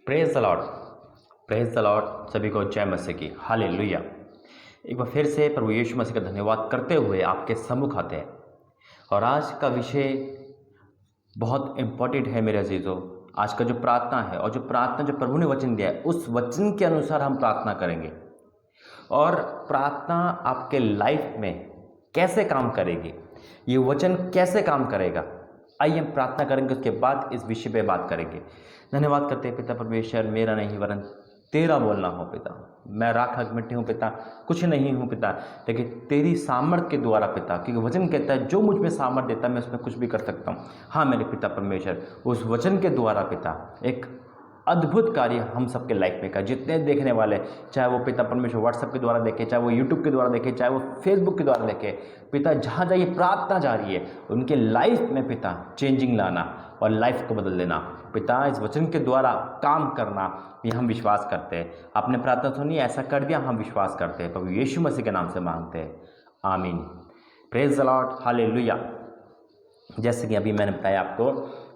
Praise the Lord. Praise the Lord. सभी को जय मसीह की। हालेलुया। एक बार फिर से प्रभु यीशु मसीह का धन्यवाद करते हुए आपके सम्मुख आते हैं और आज का विषय बहुत इम्पोर्टेंट है मेरे अजीजों। आज का जो प्रार्थना है और जो प्रार्थना जो प्रभु ने वचन दिया है उस वचन के अनुसार हम प्रार्थना करेंगे और प्रार्थना आपके लाइफ में कैसे काम करेगी, ये वचन कैसे काम करेगा, आइए हम प्रार्थना करेंगे। उसके बाद इस विषय पे बात करेंगे। धन्यवाद करते हैं पिता परमेश्वर, मेरा नहीं वरन तेरा बोलना हो पिता। मैं राख मिट्टी हूँ पिता, कुछ नहीं हूँ पिता, लेकिन तेरी सामर्थ के द्वारा पिता, क्योंकि वचन कहता है जो मुझ में सामर्थ देता है मैं उसमें कुछ भी कर सकता हूँ। हाँ मेरे पिता परमेश्वर, उस वचन के द्वारा पिता एक अद्भुत कार्य हम सबके लाइफ में का, जितने देखने वाले, चाहे वो पिता परमेश्वर व्हाट्सएप के द्वारा देखे, चाहे वो यूट्यूब के द्वारा देखे, चाहे वो फेसबुक के द्वारा देखे, पिता जहाँ जहाँ ये प्रार्थना जा रही है उनके लाइफ में पिता चेंजिंग लाना और लाइफ को बदल देना पिता, इस वचन के द्वारा काम करना, ये हम विश्वास करते हैं। आपने प्रार्थना सुनी, ऐसा कर दिया, हम विश्वास करते हैं। प्रभु यीशु मसीह के नाम से मांगते हैं, आमीन। Praise the Lord, hallelujah. जैसे कि अभी मैंने बताया आपको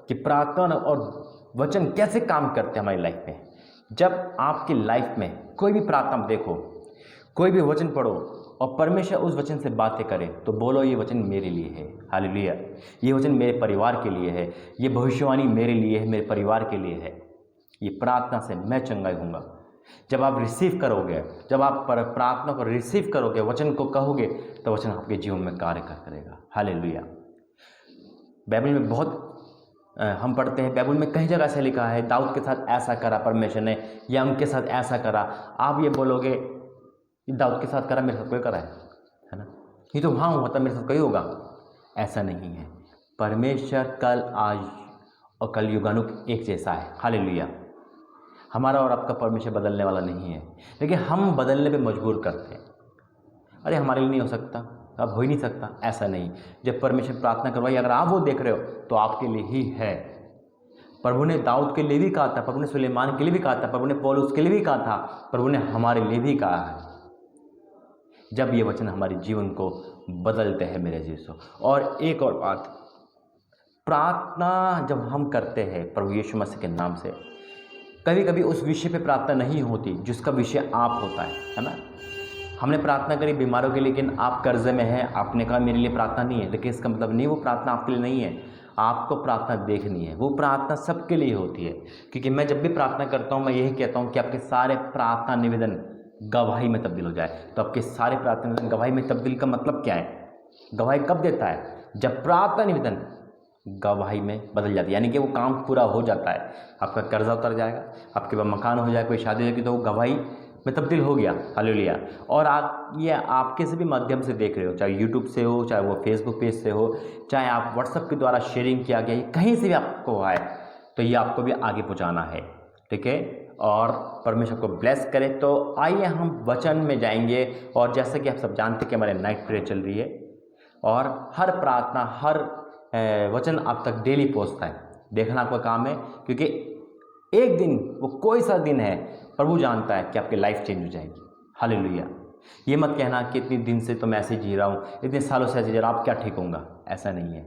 कि प्रार्थना और वचन कैसे काम करते हैं हमारी लाइफ में। जब आपकी लाइफ में कोई भी प्रार्थना देखो, कोई भी वचन पढ़ो और परमेश्वर उस वचन से बातें करे तो बोलो ये वचन मेरे लिए है। हालेलुया। ये वचन मेरे परिवार के लिए है, ये भविष्यवाणी मेरे लिए है, मेरे परिवार के लिए है। ये प्रार्थना से मैं चंगा होऊंगा। जब आप रिसीव करोगे, जब आप प्रार्थना को रिसीव करोगे, वचन को कहोगे, तो वचन आपके जीवन में कार्य करेगा। हालेलुया। बाइबल में बहुत हम पढ़ते हैं, बाइबल में कई जगह ऐसे लिखा है दाऊद के साथ ऐसा करा परमेश्वर ने, या उनके साथ ऐसा करा। आप ये बोलोगे दाऊद के साथ करा, मेरे साथ कोई करा है ना, ये तो वहाँ हुआ था, मेरे साथ कोई होगा, ऐसा नहीं है। परमेश्वर कल आज और कल युगानुग एक जैसा है। हालेलुया। हमारा और आपका परमेश्वर बदलने वाला नहीं है, लेकिन हम बदलने पे मजबूर करते हैं। अरे हमारे लिए नहीं हो सकता, अब हो ही नहीं सकता, ऐसा नहीं। जब परमेश्वर प्रार्थना करवाई, अगर आप वो देख रहे हो तो आपके लिए ही है। प्रभु ने दाऊद के लिए भी कहा था, प्रभु ने सुलेमान के लिए भी कहा था, प्रभु ने पौलुस के लिए भी कहा था, प्रभु ने हमारे लिए भी कहा है। जब ये वचन हमारे जीवन को बदलते हैं मेरे जीसो। और एक और बात, प्रार्थना जब हम करते हैं प्रभु यीशु मसीह के नाम से, कभी कभी उस विषय पे प्रार्थना नहीं होती जिसका विषय आप होता है ना। हमने प्रार्थना करी बीमारों के लिए, लेकिन आप कर्जे में हैं, आपने कहा मेरे लिए प्रार्थना नहीं है, लेकिन इसका मतलब नहीं वो प्रार्थना आपके लिए नहीं है। आपको प्रार्थना देखनी है, वो प्रार्थना सबके लिए होती है। क्योंकि मैं जब भी प्रार्थना करता हूँ मैं यही कहता हूँ कि आपके सारे प्रार्थना निवेदन गवाही में तब्दील हो जाए। तो आपके सारे प्रार्थना निवेदन गवाही में तब्दील का मतलब क्या है? गवाही कब देता है? जब प्रार्थना निवेदन गवाही में बदल जाती है, यानी कि वो काम पूरा हो जाता है। आपका कर्जा उतर जाएगा, आपके पास मकान हो जाए, कोई शादी हो जाएगी, तो वो गवाही में तब्दील हो गया। हालेलुया। और आप ये आपके से भी माध्यम से देख रहे हो, चाहे यूट्यूब से हो, चाहे वो फेसबुक पेज से हो, चाहे आप व्हाट्सएप के द्वारा शेयरिंग किया गया, कहीं से भी आपको आए तो ये आपको भी आगे पहुँचाना है, ठीक है। और परमेश्वर को ब्लेस करें। तो आइए हम वचन में जाएंगे। और जैसा कि आप सब जानते हैं कि हमारे नाइट प्रेयर चल रही है और हर प्रार्थना, हर वचन आप तक डेली पहुँचता है। देखना आपका काम है, क्योंकि एक दिन, वो कोई सा दिन है, प्रभु जानता है कि आपकी लाइफ चेंज हो जाएगी। हालेलुया। ये मत कहना कि इतने दिन से तो मैं ऐसे जी रहा हूँ, इतने सालों से ऐसे जी रहा हूँ, आप क्या ठीक होगा, ऐसा नहीं है।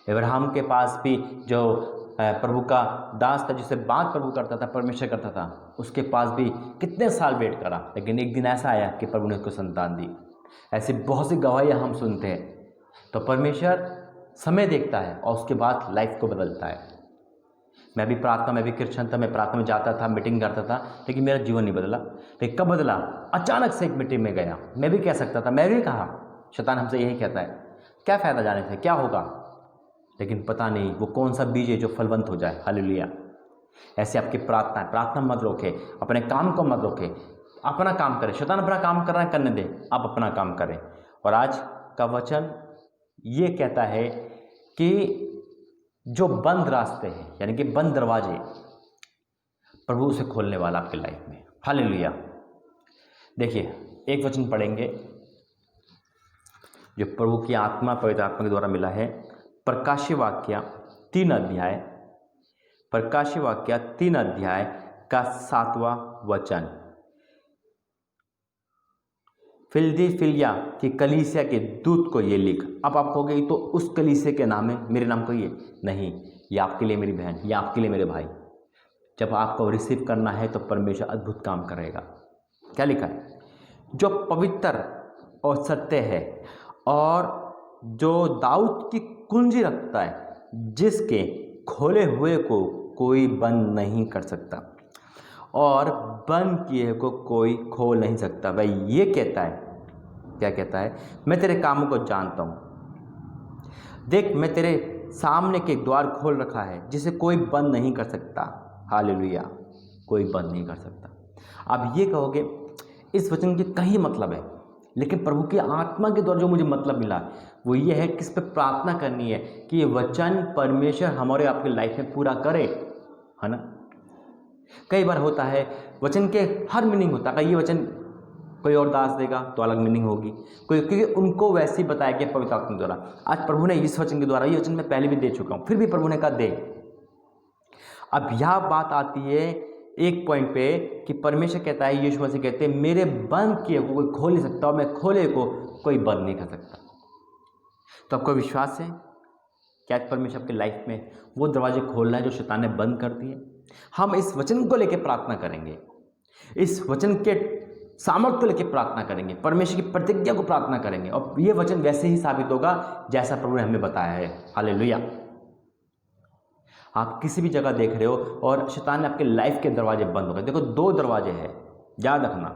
अब्राहम के पास भी जो प्रभु का दास था, जिससे बात प्रभु करता था, परमेश्वर करता था, उसके पास भी कितने साल वेट करा, लेकिन एक दिन ऐसा आया कि प्रभु ने उसको संतान दी। ऐसी बहुत सी गवाहियाँ हम सुनते हैं। तो परमेश्वर समय देखता है और उसके बाद लाइफ को बदलता है। मैं भी क्रिश्चियन था, मैं प्रार्थना में जाता था, मीटिंग करता था, लेकिन मेरा जीवन नहीं बदला। लेकिन कब बदला? अचानक से एक मीटिंग में गया। मैं भी कह सकता था, मैं भी कहा, शैतान हमसे यही कहता है, क्या फ़ायदा जाने से, क्या होगा, लेकिन पता नहीं वो कौन सा बीज है जो फलवंत हो जाए। हालेलुया। ऐसे आपकी प्रार्थना मत रोके, अपने काम को मत रोके, अपना काम करें। शैतान अपना काम कर रहा है, करने दे, आप अपना काम करें। और आज का वचन ये कहता है कि जो बंद रास्ते हैं, यानी कि बंद दरवाजे, प्रभु उसे खोलने वाला आपकी लाइफ में। हालेलुया। देखिए, एक वचन पढ़ेंगे जो प्रभु की आत्मा, पवित्र आत्मा के द्वारा मिला है। प्रकाशित वाक्य 3 अध्याय, प्रकाशित वाक्य 3 अध्याय का 7वां वचन। फिलदिलफिलिया की कलीसिया के दूत को ये लिख। अब आप कहोगे तो उस कलीसिया के नाम है, मेरे नाम को ये नहीं, ये आपके लिए मेरी बहन, ये आपके लिए मेरे भाई। जब आपको रिसीव करना है तो परमेश्वर अद्भुत काम करेगा। क्या लिखा है? जो पवित्र और सत्य है और जो दाऊद की कुंजी रखता है, जिसके खोले हुए को कोई बंद नहीं कर सकता और बंद किए को कोई खोल नहीं सकता। भाई ये कहता है, क्या कहता है? मैं तेरे कामों को जानता हूँ, देख मैं तेरे सामने के द्वार खोल रखा है जिसे कोई बंद नहीं कर सकता। हालेलुया, कोई बंद नहीं कर सकता। आप ये कहोगे इस वचन के कहीं मतलब है, लेकिन प्रभु की आत्मा के द्वारा जो मुझे मतलब मिला वो ये है कि इस पर प्रार्थना करनी है कि ये वचन परमेश्वर हमारे आपके लाइफ में पूरा करे, है ना। कई बार होता है वचन के हर मीनिंग होता है, ये वचन कोई और दास देगा तो अलग मीनिंग होगी, कोई, क्योंकि उनको वैसे ही बताया गया पवित्र आत्मा द्वारा। आज प्रभु ने इस वचन के द्वारा, ये वचन मैं पहले भी दे चुका हूँ, फिर भी प्रभु ने कहा दे। अब यह बात आती है एक पॉइंट पे कि परमेश्वर कहता है, यीशु मसीह कहते हैं मेरे बंद किए को कोई खोल नहीं सकता और मैं खोले को कोई बंद नहीं कर सकता। तो आपको विश्वास है क्या परमेश्वर आपकी लाइफ में वो दरवाजे खोल रहा है जो शैतान ने बंद कर दिए? हम इस वचन को लेकर प्रार्थना करेंगे, इस वचन के सामर्थ्य को लेकर प्रार्थना करेंगे, परमेश्वर की प्रतिज्ञा को प्रार्थना करेंगे और ये वचन वैसे ही साबित होगा जैसा प्रभु ने हमें बताया है। हालेलुया। आप किसी भी जगह देख रहे हो और शैतान ने आपके लाइफ के दरवाजे बंद हो गए। देखो 2 दरवाजे हैं, याद रखना।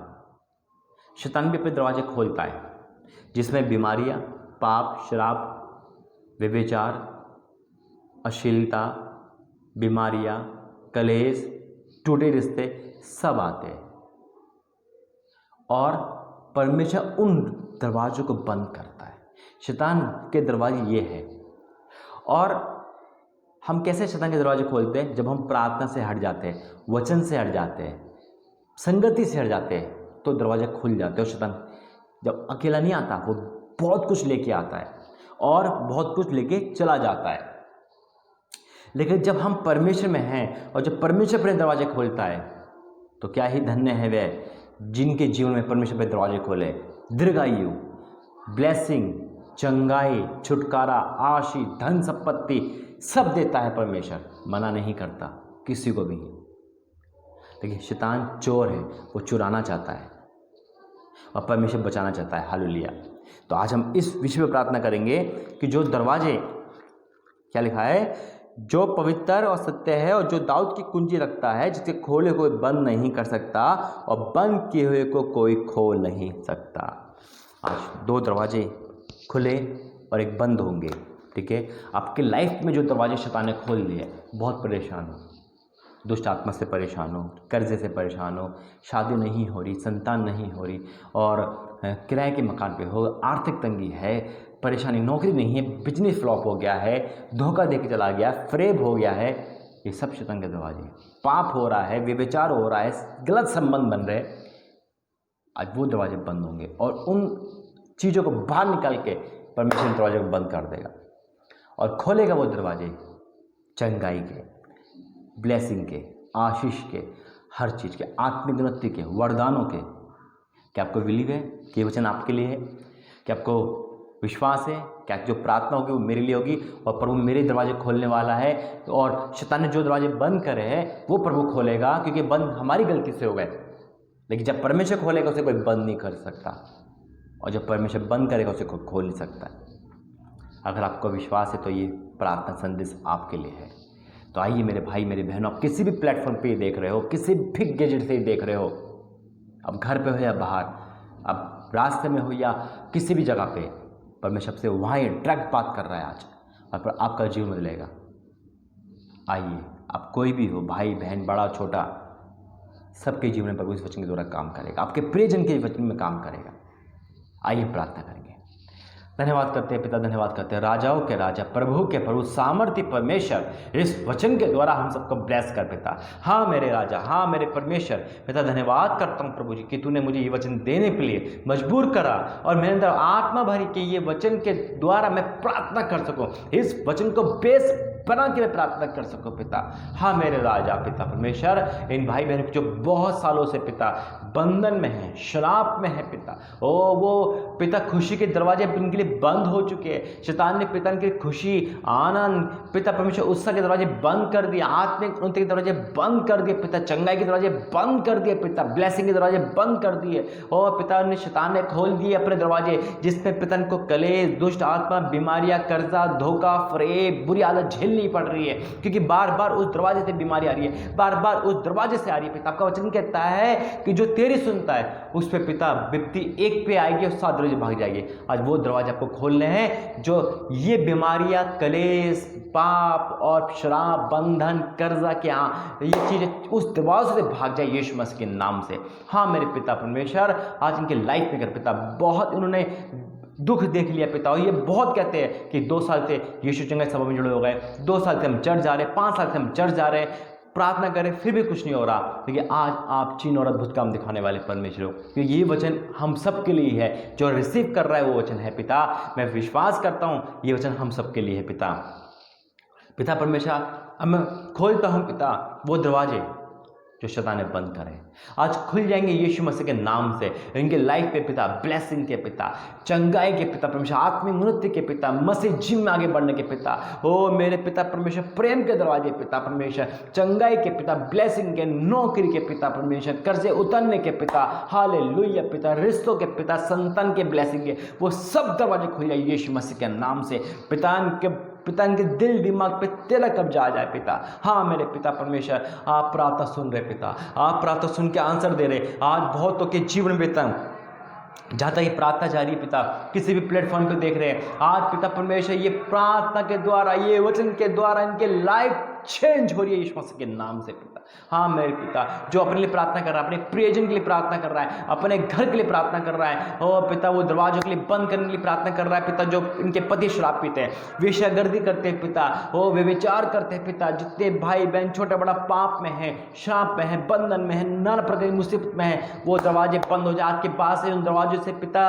शैतान भी अपने दरवाजे खोलता है जिसमें बीमारियां, पाप, शराब, व्यभिचार, अश्लीलता, बीमारियां, कलेश, टूटे रिश्ते सब आते हैं और परमेश्वर उन दरवाजों को बंद करता है। शैतान के दरवाजे ये है। और हम कैसे शैतान के दरवाजे खोलते हैं? जब हम प्रार्थना से हट जाते हैं, वचन से हट जाते हैं, संगति से हट जाते हैं, तो दरवाजे खुल जाते हैं। और शैतान जब अकेला नहीं आता, वो बहुत कुछ लेके आता है और बहुत कुछ लेके चला जाता है। लेकिन जब हम परमेश्वर में हैं और जब परमेश्वर अपने दरवाजे खोलता है तो क्या ही धन्य है वे जिनके जीवन में परमेश्वर अपने दरवाजे खोले। दीर्घायु, ब्लेसिंग, चंगाई, छुटकारा, आशीष, धन संपत्ति सब देता है परमेश्वर, मना नहीं करता किसी को भी। लेकिन शैतान चोर है, वो चुराना चाहता है और परमेश्वर बचाना चाहता है। हालेलुया। तो आज हम इस विषय में प्रार्थना करेंगे कि जो दरवाजे, क्या लिखा है, जो पवित्र और सत्य है और जो दाऊद की कुंजी रखता है जिसके खोले कोई बंद नहीं कर सकता और बंद किए हुए को कोई खोल नहीं सकता। आज 2 दरवाजे खुले और एक बंद होंगे। ठीक है, आपके लाइफ में जो दरवाजे शैतान ने खोल लिए, बहुत परेशान हो, दुष्ट आत्मा से परेशान हो, कर्जे से परेशान हो, शादी नहीं हो रही, संतान नहीं हो रही और किराए के मकान पे हो, आर्थिक तंगी है, परेशानी, नौकरी नहीं है, बिजनेस फ्लॉप हो गया है, धोखा दे के चला गया, फ्रेब हो गया है, ये सब शैतान के दरवाजे। पाप हो रहा है, व्यभिचार हो रहा है, गलत संबंध बन रहे, आज वो दरवाजे बंद होंगे और उन चीज़ों को बाहर निकाल के परमेश्वर दरवाजे को बंद कर देगा और खोलेगा वो दरवाजे चंगाई के, ब्लेसिंग के, आशीष के, हर चीज़ के, आत्मिक उन्नति के, वरदानों के। क्या आपको बिलीव है कि ये वचन आपके लिए है? क्या आपको विश्वास है क्या जो प्रार्थना होगी वो मेरे लिए होगी और प्रभु मेरे दरवाजे खोलने वाला है? और शैतान ने जो दरवाजे बंद करे हैं वो प्रभु खोलेगा, क्योंकि बंद हमारी गलती से हो गए। लेकिन जब परमेश्वर खोलेगा उसे कोई बंद नहीं कर सकता और जब परमेश्वर बंद करेगा उसे कोई खोल नहीं सकता। अगर आपको विश्वास है तो ये प्रार्थना संदेश आपके लिए है। तो आइए मेरे भाई, मेरे बहनों, आप किसी भी प्लेटफॉर्म पे देख रहे हो, किसी भी गैजेट से देख रहे हो, अब घर पे हो या बाहर, अब रास्ते में हो या किसी भी जगह पे, परमेश्वर से वहाँ ही डायरेक्ट बात कर रहा है आज और पर आपका जीवन बदलेगा। आइए, आप कोई भी हो, भाई बहन, बड़ा छोटा, सबके जीवन में प्रभु इस वचन के द्वारा काम करेगा, आपके प्रियजन के वचन में काम करेगा। आइए प्रार्थना करेंगे। धन्यवाद करते हैं पिता, धन्यवाद करते हैं राजाओं के राजा, प्रभु के प्रभु, सामर्थ्य परमेश्वर, इस वचन के द्वारा हम सबको ब्लेस कर पिता। हाँ मेरे राजा, हाँ मेरे परमेश्वर, पिता धन्यवाद करता हूँ प्रभु जी कि तूने मुझे ये वचन देने के लिए मजबूर करा और मेरे अंदर आत्मा भरी कि ये वचन के द्वारा मैं प्रार्थना कर सकूँ, इस वचन को बेस बना के मैं प्रार्थना कर सकूं पिता। हाँ मेरे राजा पिता परमेश्वर, इन भाई बहन जो बहुत सालों से पिता बंधन में है, शराब में है पिता, ओ वो पिता खुशी के दरवाजे उनके लिए बंद हो चुके हैं। शैतान ने पिता उनकी खुशी, आनंद पिता परमेश्वर, उत्साह के दरवाजे बंद कर दिए, आत्मिक उन्नति के दरवाजे बंद कर दिए पिता, चंगाई के दरवाजे बंद कर दिए पिता, ब्लेसिंग के दरवाजे बंद कर दिए। और पिता ने, शैतान ने खोल दिए अपने दरवाजे, जिसमें पिता को कलेश, दुष्ट आत्मा, बीमारियां, कर्जा, धोखा, फरेब, बुरी आदत झेलनी पड़ रही है, क्योंकि बार बार उस दरवाजे से बीमारी आ रही है, बार बार उस दरवाजे से आ रही है पिता। आपका वचन कहता है कि जो तेरी सुनता है उस पे पिता विपत्ति एक पे आएगी और 7 दरवाजे भाग जाएगी। आज वो दरवाजे आपको खोलने हैं जो ये बीमारियां, कलेश, पाप और शराब, बंधन, कर्जा के ये चीजें उस दरवाजे से भाग जाए यीशु मसीह के नाम से। हाँ मेरे पिता परमेश्वर, आज इनके लाइफ में कर पिता, बहुत इन्होंने दुख देख लिया पिता, और ये बहुत कहते हैं कि 2 साल से यीशु चंगाई सभा में जुड़े हो गए, 2 साल से हम चर्च जा रहे हैं, 5 साल से हम चर्च जा रहे हैं, प्रार्थना करें फिर भी कुछ नहीं हो रहा। लेकिन आज आप चिन्ह और अद्भुत काम दिखाने वाले परमेश्वर हो, क्योंकि ये वचन हम सब के लिए है। जो रिसीव कर रहा है वो वचन है पिता, मैं विश्वास करता हूँ ये वचन हम सब के लिए है पिता। पिता परमेश्वर, अब मैं खोलता हूँ पिता वो दरवाजे जो शैतान ने बंद करे, आज खुल जाएंगे यीशु मसीह के नाम से। इनके लाइफ पे पिता ब्लेसिंग के पिता, चंगाई के पिता परमेश्वर, आत्मिक उन्नति के पिता, मसीह जिम में आगे बढ़ने के पिता, ओ मेरे पिता परमेश्वर, प्रेम के दरवाजे पिता परमेश्वर, चंगाई के पिता, ब्लेसिंग के, नौकरी के पिता परमेश्वर, कर्जे उतरने के पिता, हालेलुया पिता, रिश्तों के पिता, संतान के ब्लेसिंग के, वो सब दरवाजे खुल जाए यीशु मसीह के नाम से। पिता इनके दिल दिमाग पे तेरा कब्जा आ जाए पिता। हाँ मेरे पिता परमेश्वर, आप प्रार्थना सुन रहे पिता, आप प्रार्थना सुन के आंसर दे रहे। आज बहुतों के जीवन में पिता जहाँ तक ये प्रार्थना जारी है पिता, किसी भी प्लेटफॉर्म पे देख रहे हैं, आज पिता परमेश्वर ये प्रार्थना के द्वारा, ये वचन के द्वारा इनके लाइफ चेंज हो रही है यीशु मसीह के नाम से पिता। हाँ मेरे पिता, जो अपने लिए प्रार्थना कर रहा है, अपने प्रियजन के लिए प्रार्थना कर रहा है, अपने घर के लिए प्रार्थना कर रहा है, ओ पिता वो दरवाजों के लिए बंद करने के लिए प्रार्थना कर रहा है पिता। जो इनके पति शराब पीते हैं, वेश्यागर्दी करते हैं पिता, ओ वे विचार करते हैं पिता, जितने भाई बहन छोटा बड़ा पाप में है, श्राप में है, बंधन में है, नाना प्रकार की मुसीबत में है, वो दरवाजे बंद हो जाए आज के पास से। उन दरवाजों से पिता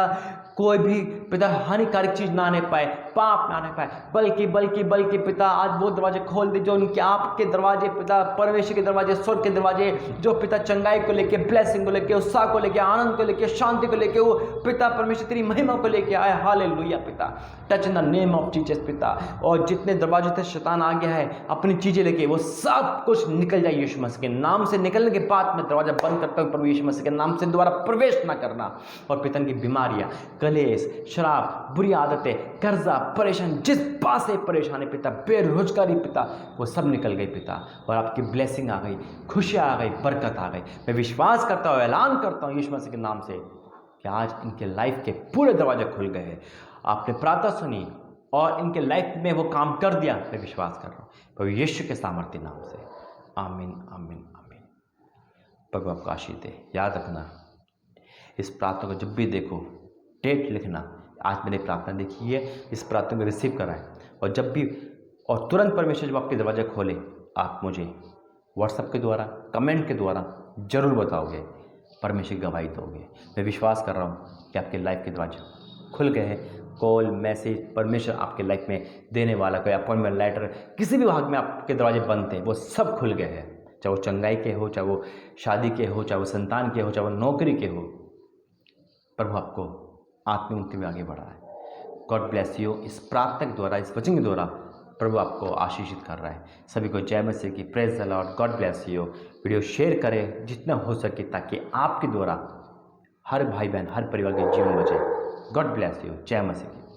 कोई भी पिता हानिकारक चीज ना आने पाए, पाप ना आने पाए, बल्कि पिता आज वो दरवाजे खोल दे जो उनके आपके दरवाजे पिता, परमेश्वर के दरवाजे, स्वर्ग के दरवाजे, जो पिता चंगाई को लेके, ब्लेसिंग को लेके, उत्साह को लेके, आनंद को लेके, शांति को लेके, वो पिता परमेश्वर तेरी महिमा को लेके आए। हालेलुया पिता, touch in the name of Jesus पिता। और जितने दरवाजे से शैतान आ गया है अपनी चीजें लेके, वो सब कुछ निकल जाए यीशु मसीह के नाम से। निकलने के बाद मैं दरवाजा बंद करता हूँ प्रभु यीशु मसीह के नाम से, दोबारा प्रवेश ना करना। और पिता की बीमारियां, कलेश, शराब, बुरी आदतें, कर्जा, परेशान, जिस बात से परेशानी पिता, बेरोजगारी पिता, वो सब निकल गई पिता। और आपकी ब्लेसिंग आ गई, खुशियाँ आ गई, बरकत आ गई। मैं विश्वास करता हूँ, ऐलान करता हूँ यीशु मसीह के नाम से कि आज इनके लाइफ के पूरे दरवाजे खुल गए हैं। आपने प्रार्थना सुनी और इनके लाइफ में वो काम कर दिया, मैं विश्वास कर रहा हूँ प्रभु यीशु के सामर्थ्य नाम से। आमीन आमीन आमीन। प्रभु आपको आशीष दे। याद रखना, इस प्रार्थना को जब भी देखो डेट लिखना, आज मैंने प्रार्थना देखी है, इस प्रार्थना को रिसीव करा है। और जब भी और तुरंत परमेश्वर जब आपके दरवाजा खोले, आप मुझे व्हाट्सएप के द्वारा, कमेंट के द्वारा जरूर बताओगे, परमेश्वर की गवाही दोगे। मैं विश्वास कर रहा हूँ कि आपके लाइफ के दरवाजे खुल गए हैं। कॉल, मैसेज, परमेश्वर आपके लाइफ में देने वाला, कोई अपॉइंटमेंट लेटर, किसी भी भाग में आपके दरवाजे बंद थे, वो सब खुल गए हैं। चाहे वो चंगाई के हो, चाहे वो शादी के हो, चाहे वो संतान के हो, चाहे वो नौकरी के हो, प्रभु आपको आत्मिक उन्नति में आगे बढ़ा है। God bless you. इस प्रार्थना के द्वारा, इस वचन के द्वारा प्रभु आपको आशीषित कर रहा है। सभी को जय मसीह की। Praise the Lord. God bless you. Video share करें जितना हो सके, ताकि आपके द्वारा हर भाई बहन, हर परिवार के जीवन बचे। God bless you. जय मसीह की।